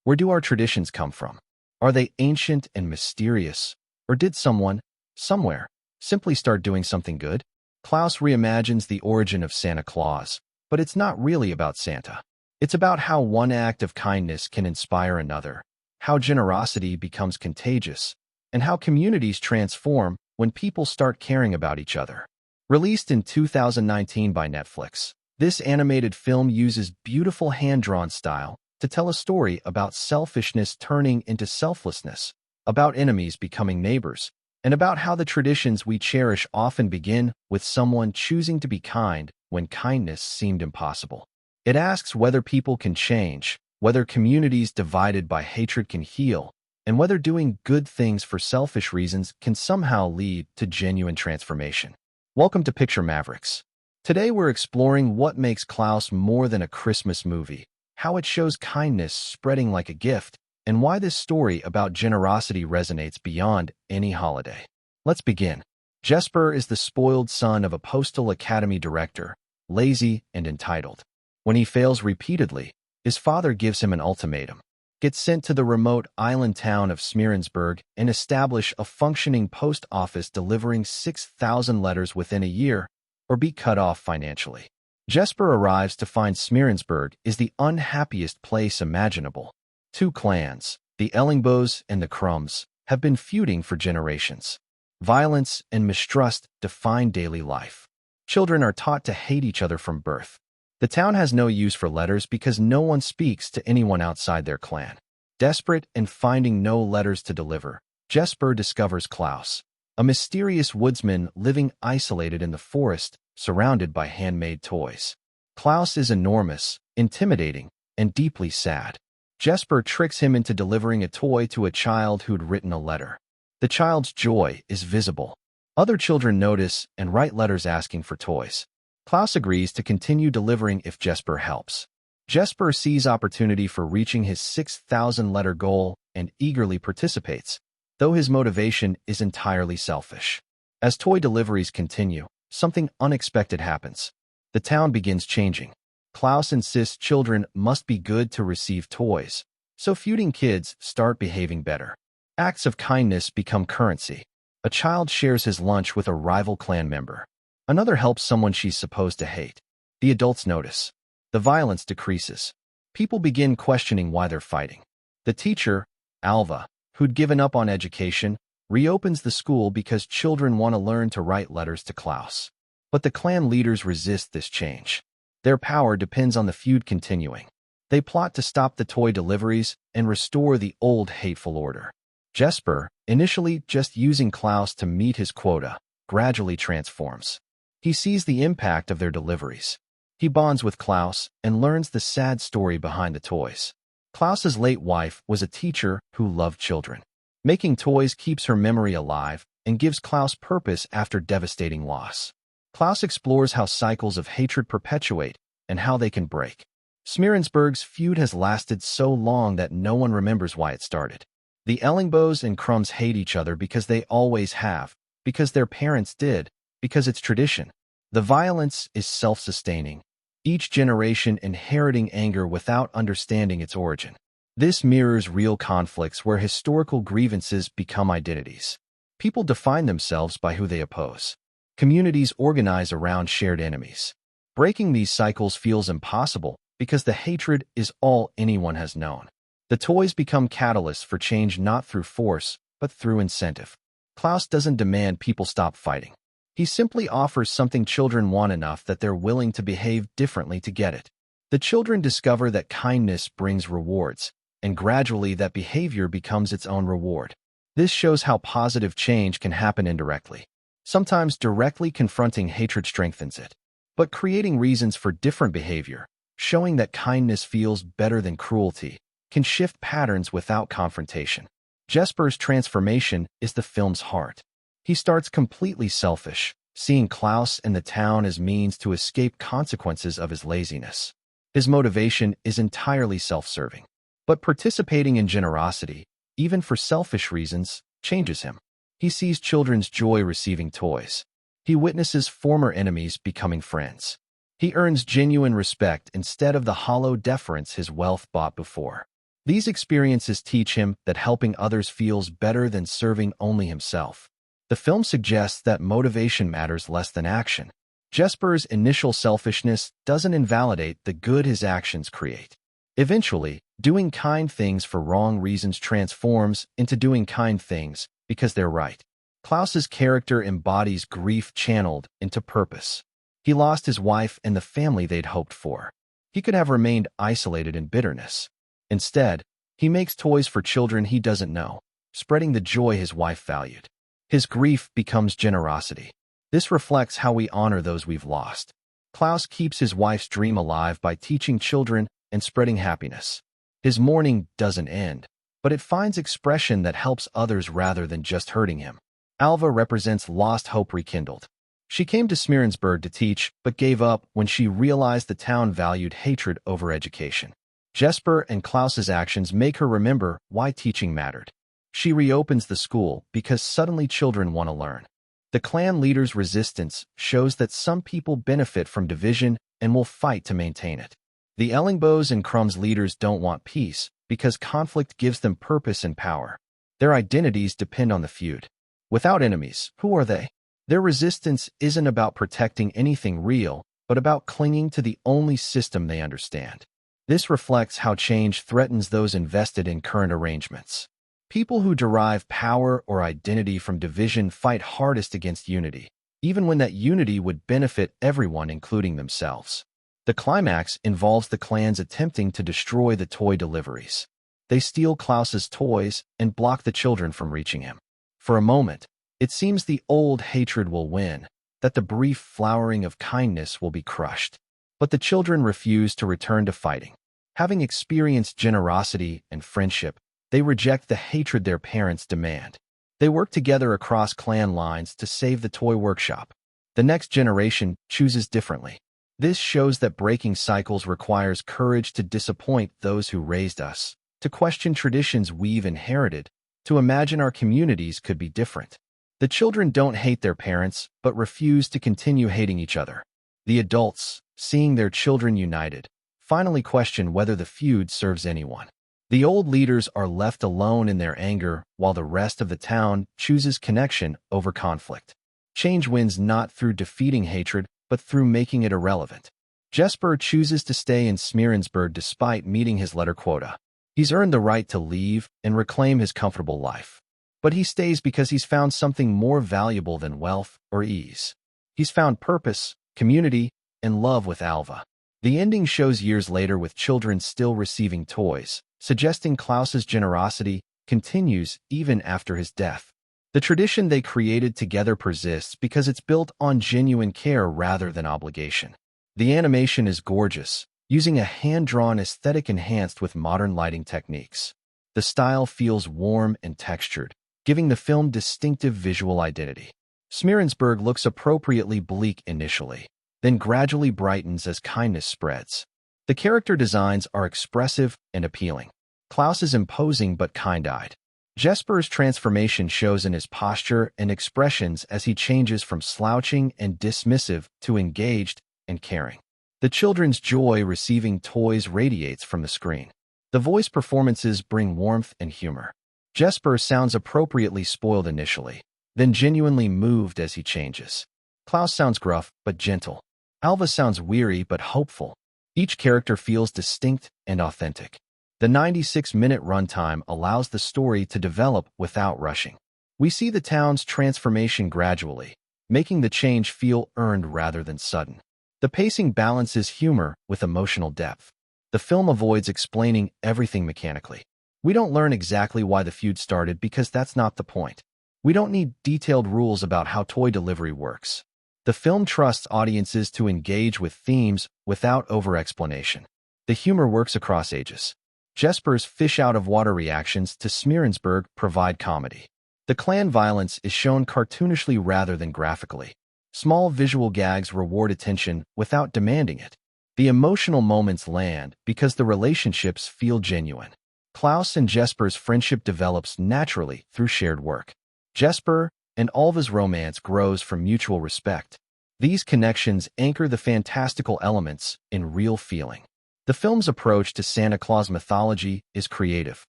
Where do our traditions come from? Are they ancient and mysterious? Or did someone, somewhere, simply start doing something good? Klaus reimagines the origin of Santa Claus, but it's not really about Santa. It's about how one act of kindness can inspire another, how generosity becomes contagious, and how communities transform when people start caring about each other. Released in 2019 by Netflix, this animated film uses beautiful hand-drawn style to tell a story about selfishness turning into selflessness, about enemies becoming neighbors, and about how the traditions we cherish often begin with someone choosing to be kind when kindness seemed impossible. It asks whether people can change, whether communities divided by hatred can heal, and whether doing good things for selfish reasons can somehow lead to genuine transformation. Welcome to Picture Mavericks. Today we're exploring what makes Klaus more than a Christmas movie, how it shows kindness spreading like a gift, and why this story about generosity resonates beyond any holiday. Let's begin. Jesper is the spoiled son of a postal academy director, lazy and entitled. When he fails repeatedly, his father gives him an ultimatum: get sent to the remote island town of Smeerensburg and establish a functioning post office delivering 6,000 letters within a year, or be cut off financially. Jesper arrives to find Smeerensburg is the unhappiest place imaginable. Two clans, the Ellingbos and the Crumbs, have been feuding for generations. Violence and mistrust define daily life. Children are taught to hate each other from birth. The town has no use for letters because no one speaks to anyone outside their clan. Desperate and finding no letters to deliver, Jesper discovers Klaus, a mysterious woodsman living isolated in the forest, surrounded by handmade toys. Klaus is enormous, intimidating, and deeply sad. Jesper tricks him into delivering a toy to a child who'd written a letter. The child's joy is visible. Other children notice and write letters asking for toys. Klaus agrees to continue delivering if Jesper helps. Jesper sees opportunity for reaching his 6,000-letter goal and eagerly participates, though his motivation is entirely selfish. As toy deliveries continue, something unexpected happens. The town begins changing. Klaus insists children must be good to receive toys, so feuding kids start behaving better. Acts of kindness become currency. A child shares his lunch with a rival clan member. Another helps someone she's supposed to hate. The adults notice. The violence decreases. People begin questioning why they're fighting. The teacher, Alva, who'd given up on education, reopens the school because children want to learn to write letters to Klaus. But the clan leaders resist this change. Their power depends on the feud continuing. They plot to stop the toy deliveries and restore the old hateful order. Jesper, initially just using Klaus to meet his quota, gradually transforms. He sees the impact of their deliveries. He bonds with Klaus and learns the sad story behind the toys. Klaus's late wife was a teacher who loved children. Making toys keeps her memory alive and gives Klaus purpose after devastating loss. Klaus explores how cycles of hatred perpetuate and how they can break. Smeerensburg's feud has lasted so long that no one remembers why it started. The Ellingbos and Crumbs hate each other because they always have, because their parents did, because it's tradition. The violence is self-sustaining, each generation inheriting anger without understanding its origin. This mirrors real conflicts where historical grievances become identities. People define themselves by who they oppose. Communities organize around shared enemies. Breaking these cycles feels impossible because the hatred is all anyone has known. The toys become catalysts for change not through force, but through incentive. Klaus doesn't demand people stop fighting. He simply offers something children want enough that they're willing to behave differently to get it. The children discover that kindness brings rewards, and gradually that behavior becomes its own reward. This shows how positive change can happen indirectly. Sometimes directly confronting hatred strengthens it, but creating reasons for different behavior, showing that kindness feels better than cruelty, can shift patterns without confrontation. Jesper's transformation is the film's heart. He starts completely selfish, seeing Klaus and the town as means to escape consequences of his laziness. His motivation is entirely self-serving. But participating in generosity, even for selfish reasons, changes him. He sees children's joy receiving toys. He witnesses former enemies becoming friends. He earns genuine respect instead of the hollow deference his wealth bought before. These experiences teach him that helping others feels better than serving only himself. The film suggests that motivation matters less than action. Jesper's initial selfishness doesn't invalidate the good his actions create. Eventually, doing kind things for wrong reasons transforms into doing kind things because they're right. Klaus's character embodies grief channeled into purpose. He lost his wife and the family they'd hoped for. He could have remained isolated in bitterness. Instead, he makes toys for children he doesn't know, spreading the joy his wife valued. His grief becomes generosity. This reflects how we honor those we've lost. Klaus keeps his wife's dream alive by teaching children and spreading happiness. His mourning doesn't end, but it finds expression that helps others rather than just hurting him. Alva represents lost hope rekindled. She came to Smearensburg to teach, but gave up when she realized the town valued hatred over education. Jesper and Klaus's actions make her remember why teaching mattered. She reopens the school because suddenly children want to learn. The clan leader's resistance shows that some people benefit from division and will fight to maintain it. The Ellingbos and Crumb's leaders don't want peace because conflict gives them purpose and power. Their identities depend on the feud. Without enemies, who are they? Their resistance isn't about protecting anything real, but about clinging to the only system they understand. This reflects how change threatens those invested in current arrangements. People who derive power or identity from division fight hardest against unity, even when that unity would benefit everyone, including themselves. The climax involves the clans attempting to destroy the toy deliveries. They steal Klaus's toys and block the children from reaching him. For a moment, it seems the old hatred will win, that the brief flowering of kindness will be crushed. But the children refuse to return to fighting. Having experienced generosity and friendship, they reject the hatred their parents demand. They work together across clan lines to save the toy workshop. The next generation chooses differently. This shows that breaking cycles requires courage to disappoint those who raised us, to question traditions we've inherited, to imagine our communities could be different. The children don't hate their parents, but refuse to continue hating each other. The adults, seeing their children united, finally question whether the feud serves anyone. The old leaders are left alone in their anger, while the rest of the town chooses connection over conflict. Change wins not through defeating hatred, but through making it irrelevant. Jesper chooses to stay in Smearensburg despite meeting his letter quota. He's earned the right to leave and reclaim his comfortable life. But he stays because he's found something more valuable than wealth or ease. He's found purpose, community, and love with Alva. The ending shows years later with children still receiving toys, suggesting Klaus's generosity continues even after his death. The tradition they created together persists because it's built on genuine care rather than obligation. The animation is gorgeous, using a hand-drawn aesthetic enhanced with modern lighting techniques. The style feels warm and textured, giving the film distinctive visual identity. Smearensburg looks appropriately bleak initially, then gradually brightens as kindness spreads. The character designs are expressive and appealing. Klaus is imposing but kind-eyed. Jesper's transformation shows in his posture and expressions as he changes from slouching and dismissive to engaged and caring. The children's joy receiving toys radiates from the screen. The voice performances bring warmth and humor. Jesper sounds appropriately spoiled initially, then genuinely moved as he changes. Klaus sounds gruff but gentle. Alva sounds weary but hopeful. Each character feels distinct and authentic. The 96-minute runtime allows the story to develop without rushing. We see the town's transformation gradually, making the change feel earned rather than sudden. The pacing balances humor with emotional depth. The film avoids explaining everything mechanically. We don't learn exactly why the feud started because that's not the point. We don't need detailed rules about how toy delivery works. The film trusts audiences to engage with themes without over-explanation. The humor works across ages. Jesper's fish-out-of-water reactions to Smearensburg provide comedy. The clan violence is shown cartoonishly rather than graphically. Small visual gags reward attention without demanding it. The emotional moments land because the relationships feel genuine. Klaus and Jesper's friendship develops naturally through shared work. Jesper and Alva's romance grows from mutual respect. These connections anchor the fantastical elements in real feeling. The film's approach to Santa Claus mythology is creative.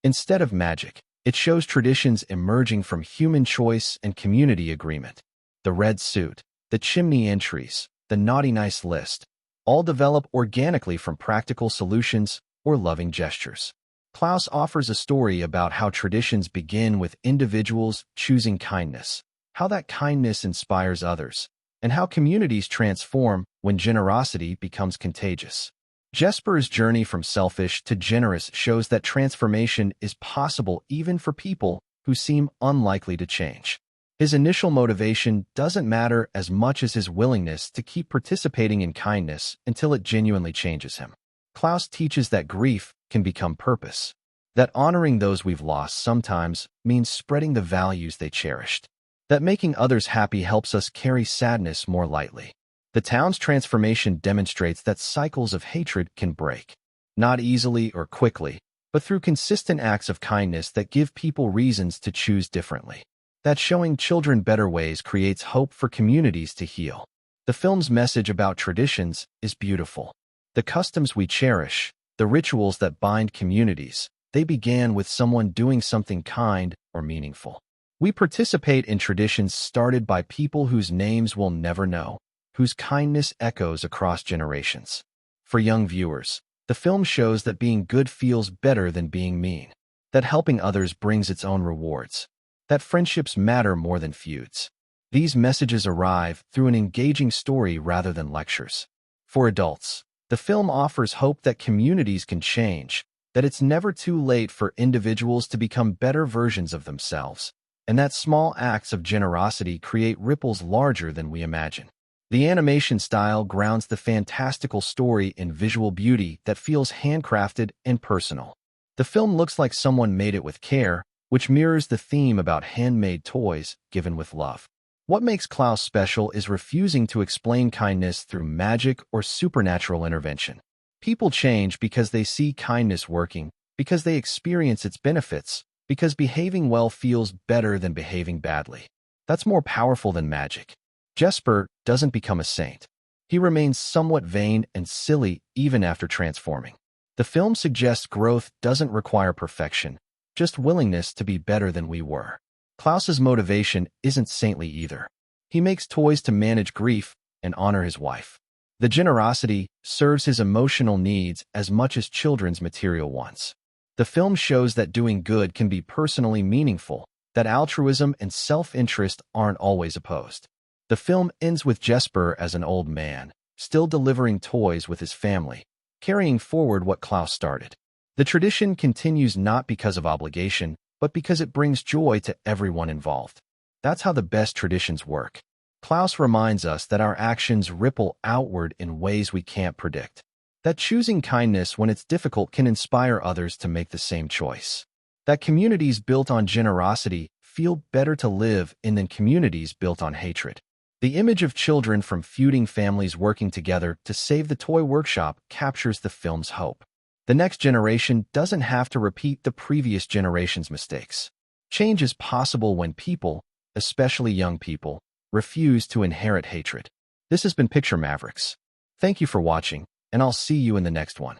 Instead of magic, it shows traditions emerging from human choice and community agreement. The red suit, the chimney entries, the naughty nice list, all develop organically from practical solutions or loving gestures. Klaus offers a story about how traditions begin with individuals choosing kindness, how that kindness inspires others, and how communities transform when generosity becomes contagious. Jesper's journey from selfish to generous shows that transformation is possible even for people who seem unlikely to change. His initial motivation doesn't matter as much as his willingness to keep participating in kindness until it genuinely changes him. Klaus teaches that grief can become purpose, that honoring those we've lost sometimes means spreading the values they cherished, that making others happy helps us carry sadness more lightly. The town's transformation demonstrates that cycles of hatred can break, not easily or quickly, but through consistent acts of kindness that give people reasons to choose differently. That showing children better ways creates hope for communities to heal. The film's message about traditions is beautiful. The customs we cherish, the rituals that bind communities, they began with someone doing something kind or meaningful. We participate in traditions started by people whose names we'll never know, whose kindness echoes across generations. For young viewers, the film shows that being good feels better than being mean, that helping others brings its own rewards, that friendships matter more than feuds. These messages arrive through an engaging story rather than lectures. For adults, the film offers hope that communities can change, that it's never too late for individuals to become better versions of themselves, and that small acts of generosity create ripples larger than we imagine. The animation style grounds the fantastical story in visual beauty that feels handcrafted and personal. The film looks like someone made it with care, which mirrors the theme about handmade toys given with love. What makes Klaus special is refusing to explain kindness through magic or supernatural intervention. People change because they see kindness working, because they experience its benefits, because behaving well feels better than behaving badly. That's more powerful than magic. Jesper doesn't become a saint. He remains somewhat vain and silly even after transforming. The film suggests growth doesn't require perfection, just willingness to be better than we were. Klaus's motivation isn't saintly either. He makes toys to manage grief and honor his wife. The generosity serves his emotional needs as much as children's material wants. The film shows that doing good can be personally meaningful, that altruism and self-interest aren't always opposed. The film ends with Jesper as an old man, still delivering toys with his family, carrying forward what Klaus started. The tradition continues not because of obligation, but because it brings joy to everyone involved. That's how the best traditions work. Klaus reminds us that our actions ripple outward in ways we can't predict, that choosing kindness when it's difficult can inspire others to make the same choice, that communities built on generosity feel better to live in than communities built on hatred. The image of children from feuding families working together to save the toy workshop captures the film's hope. The next generation doesn't have to repeat the previous generation's mistakes. Change is possible when people, especially young people, refuse to inherit hatred. This has been Picture Mavericks. Thank you for watching, and I'll see you in the next one.